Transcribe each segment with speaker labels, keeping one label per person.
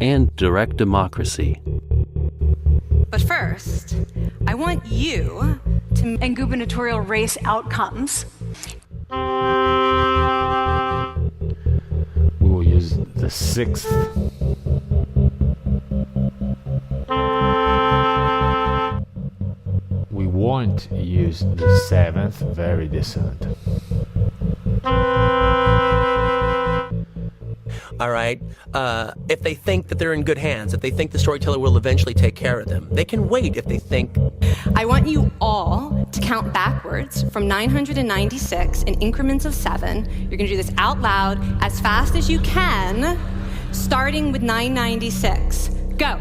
Speaker 1: and direct democracy.
Speaker 2: But first, I want you to...
Speaker 3: And gubernatorial race outcomes.
Speaker 4: We will use the 6th. We won't use the 7th, very dissonant.
Speaker 5: All right. If they think that they're in good hands, if they think the storyteller will eventually take care of them, they can wait if they think...
Speaker 2: I want you all to count backwards from 996 in increments of 7. You're going to do this out loud as fast as you can, starting with 996. Go.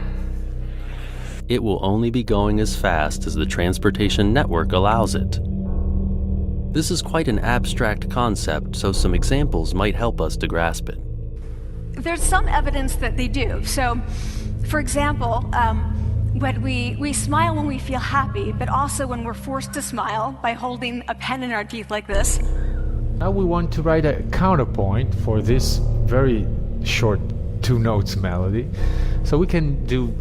Speaker 1: It will only be going as fast as the transportation network allows it. This is quite an abstract concept, so some examples might help us to grasp it.
Speaker 3: There's some evidence that they do. So, for example, when we smile when we feel happy, but also when we're forced to smile by holding a pen in our teeth like this.
Speaker 4: Now we want to write a counterpoint for this very short 2 notes melody. So we can do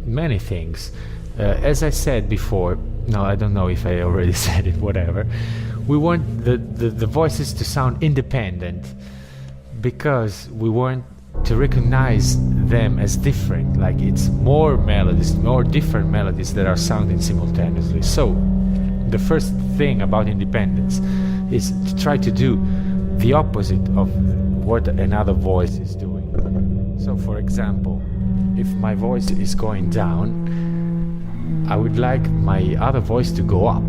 Speaker 4: many things. As I said before, no, I don't know if I already said it, whatever. We want the voices to sound independent because we want to recognize them as different, like it's more melodies, more different melodies that are sounding simultaneously. So the first thing about independence is to try to do the opposite of what another voice is doing. So for example, if my voice is going down, I would like my other voice to go up.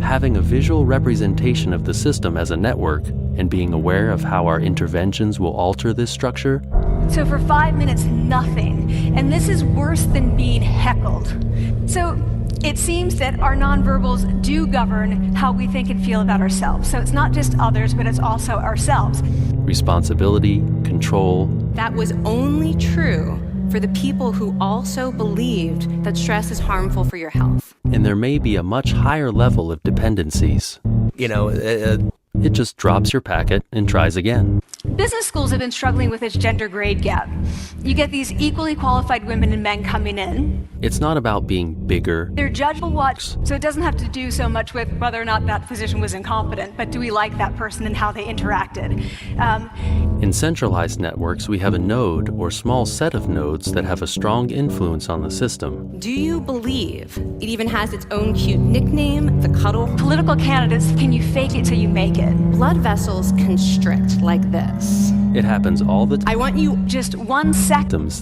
Speaker 1: Having a visual representation of the system as a network and being aware of how our interventions will alter this structure.
Speaker 3: So for 5 minutes, nothing. And this is worse than being heckled. So it seems that our nonverbals do govern how we think and feel about ourselves. So it's not just others, but it's also ourselves.
Speaker 1: Responsibility, control.
Speaker 2: That was only true for the people who also believed that stress is harmful for your health.
Speaker 1: And there may be a much higher level of dependencies. It just drops your packet and tries again.
Speaker 3: Business schools have been struggling with its gender grade gap. You get these equally qualified women and men coming in.
Speaker 1: It's not about being bigger.
Speaker 3: They're judgeable watch, so it doesn't have to do so much with whether or not that physician was incompetent, but do we like that person and how they interacted?
Speaker 1: In centralized networks, we have a node or small set of nodes that have a strong influence on the system.
Speaker 2: Do you believe it even has its own cute nickname, the cuddle?
Speaker 3: Political candidates, can you fake it till you make it?
Speaker 2: Blood vessels constrict like this.
Speaker 1: It happens all the time.
Speaker 3: I want you just 1 second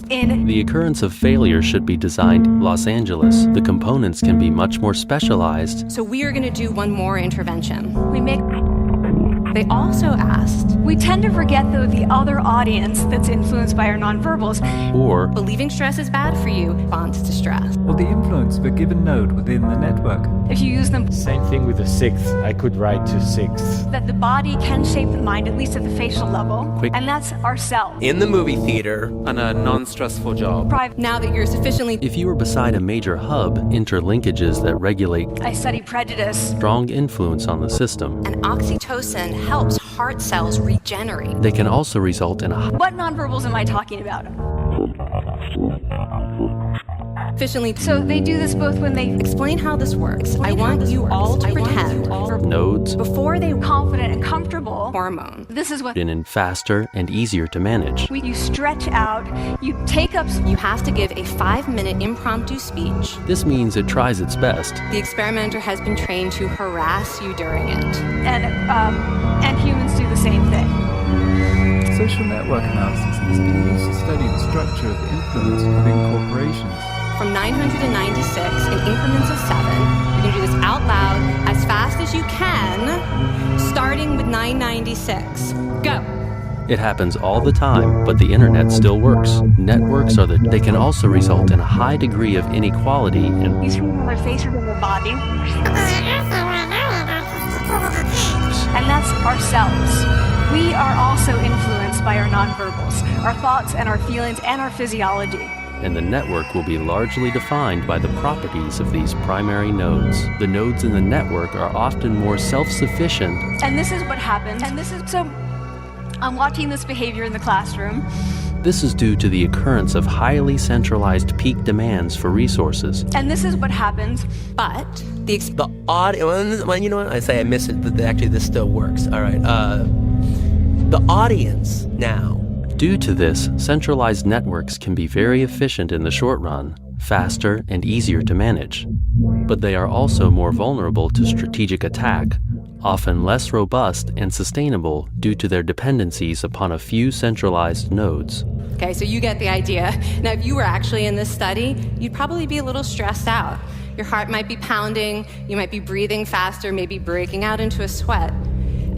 Speaker 3: in.
Speaker 1: The occurrence of failure should be designed Los Angeles. The components can be much more specialized.
Speaker 2: So we are going to do one more intervention.
Speaker 3: We make.
Speaker 2: They also asked.
Speaker 3: We tend to forget, though, the other audience that's influenced by our nonverbals.
Speaker 1: Or
Speaker 2: believing stress is bad for you responds to stress.
Speaker 6: Or the influence of a given node within the network.
Speaker 3: If you use them.
Speaker 4: Same thing with the 6th. I could write to 6th.
Speaker 3: That the body can shape the mind, at least at the facial level.
Speaker 1: Quick.
Speaker 3: And that's ourselves.
Speaker 5: In the movie theater.
Speaker 7: On a non-stressful job.
Speaker 2: Now that you're sufficiently...
Speaker 1: if you are beside a major hub, interlinkages that regulate
Speaker 3: I study prejudice.
Speaker 1: strong influence on the system.
Speaker 2: And oxytocin helps heart cells regenerate.
Speaker 1: They can also result in a
Speaker 3: What nonverbals am I talking about?
Speaker 2: Efficiently.
Speaker 3: So they do this both when they
Speaker 2: Explain how this works. I want you all to pretend
Speaker 1: nodes
Speaker 2: before they
Speaker 3: confident and comfortable
Speaker 2: hormone.
Speaker 3: This is what
Speaker 1: in faster and easier to manage.
Speaker 3: you stretch out, you take up.
Speaker 2: You have to give a 5-minute impromptu speech.
Speaker 1: This means it tries its best.
Speaker 2: The experimenter has been trained to harass you during it.
Speaker 3: And humans do the same thing.
Speaker 6: Social network analysis has been used to study the structure of influence within corporations.
Speaker 2: From 996 in increments of 7, you're going to do this out loud as fast as you can, starting with 996. Go.
Speaker 1: It happens all the time, but the internet still works. Networks they can also result in a high degree of inequality and
Speaker 3: These people their faces and their body. And that's ourselves. We are also influenced by our nonverbals, our thoughts and our feelings and our physiology.
Speaker 1: and the network will be largely defined by the properties of these primary nodes. The nodes in the network are often more self-sufficient.
Speaker 3: And this is what happens. So I'm watching this behavior in the classroom,
Speaker 1: This is due to the occurrence of highly centralized peak demands for resources.
Speaker 3: And this is what happens.
Speaker 2: But the
Speaker 5: audience, well, you know what? I say I miss it, but actually this still works. All right. The audience now.
Speaker 1: Due to this, centralized networks can be very efficient in the short run, faster and easier to manage. But they are also more vulnerable to strategic attack, often less robust and sustainable due to their dependencies upon a few centralized nodes.
Speaker 2: Okay, so you get the idea. Now, if you were actually in this study, you'd probably be a little stressed out. Your heart might be pounding, you might be breathing faster, maybe breaking out into a sweat.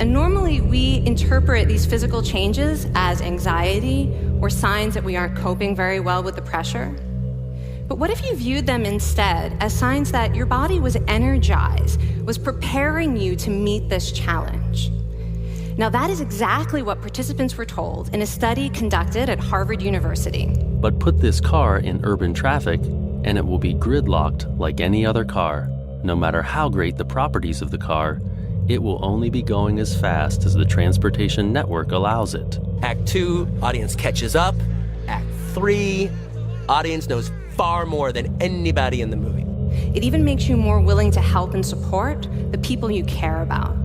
Speaker 2: And normally we interpret these physical changes as anxiety or signs that we aren't coping very well with the pressure. But what if you viewed them instead as signs that your body was energized, was preparing you to meet this challenge? Now, that is exactly what participants were told in a study conducted at Harvard University.
Speaker 1: But put this car in urban traffic, and it will be gridlocked like any other car. No matter how great the properties of the car, it will only be going as fast as the transportation network allows it.
Speaker 5: Act 2, audience catches up. Act 3, audience knows far more than anybody in the movie.
Speaker 2: It even makes you more willing to help and support the people you care about.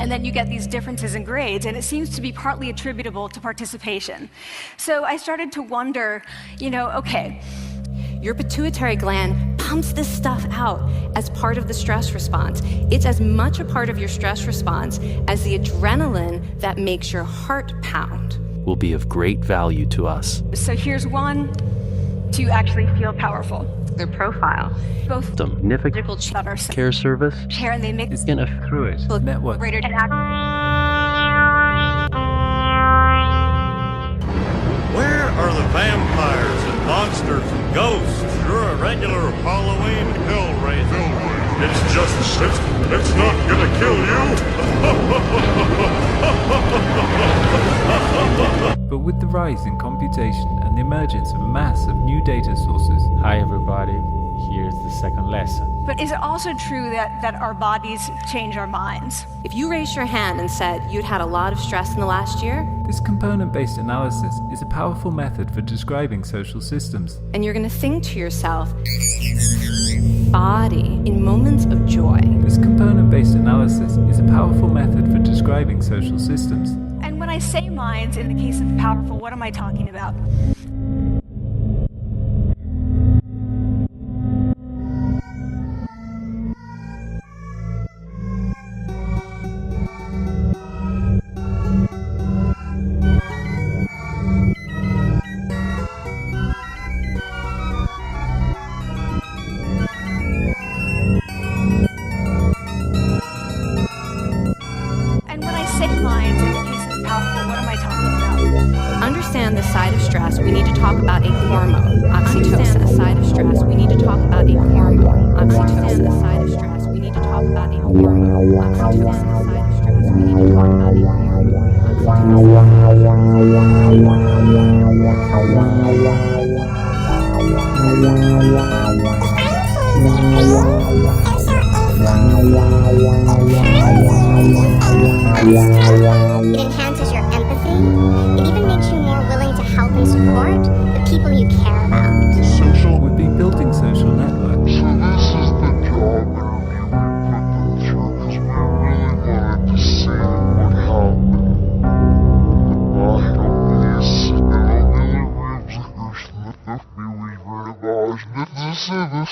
Speaker 3: And then you get these differences in grades, and it seems to be partly attributable to participation. So I started to wonder, okay,
Speaker 2: your pituitary gland pumps this stuff out as part of the stress response. It's as much a part of your stress response as the adrenaline that makes your heart pound.
Speaker 1: Will be of great value to us.
Speaker 3: So here's one to actually feel powerful.
Speaker 2: Their profile.
Speaker 3: Both
Speaker 1: Significant
Speaker 3: that are
Speaker 1: care service
Speaker 3: share, and they make
Speaker 6: It's through it. Network.
Speaker 3: greater
Speaker 8: Where are the vampires and monsters and ghosts? You're a regular Halloween hellraiser. It's just, it's not gonna kill you.
Speaker 6: But with the rise in computation and the emergence of a mass of new data sources,
Speaker 4: Hi everybody, here's the second lesson.
Speaker 3: But is it also true that our bodies change our minds?
Speaker 2: If you raised your hand and said you'd had a lot of stress in the last year,
Speaker 6: this component-based analysis is a powerful method for describing social systems.
Speaker 2: and you're going to think to yourself, body in moments of joy.
Speaker 6: This component-based analysis is a powerful method for describing social systems.
Speaker 3: And when I say minds, in the case of powerful, what am I talking about?
Speaker 2: Understand the side of stress, we need to talk about a hormone, oxytocin. The side of stress, we need to talk about a hormone, oxytocin. The side of stress, we need to talk about a hormone, oxytocin. The side of stress, we need to talk about a hormone,
Speaker 9: It enhances your empathy. It even makes you more willing to help and support the people you care about.
Speaker 6: We've been building social networks.
Speaker 10: So this is the job interview we put them through because we really wanted to see what happened. I don't know,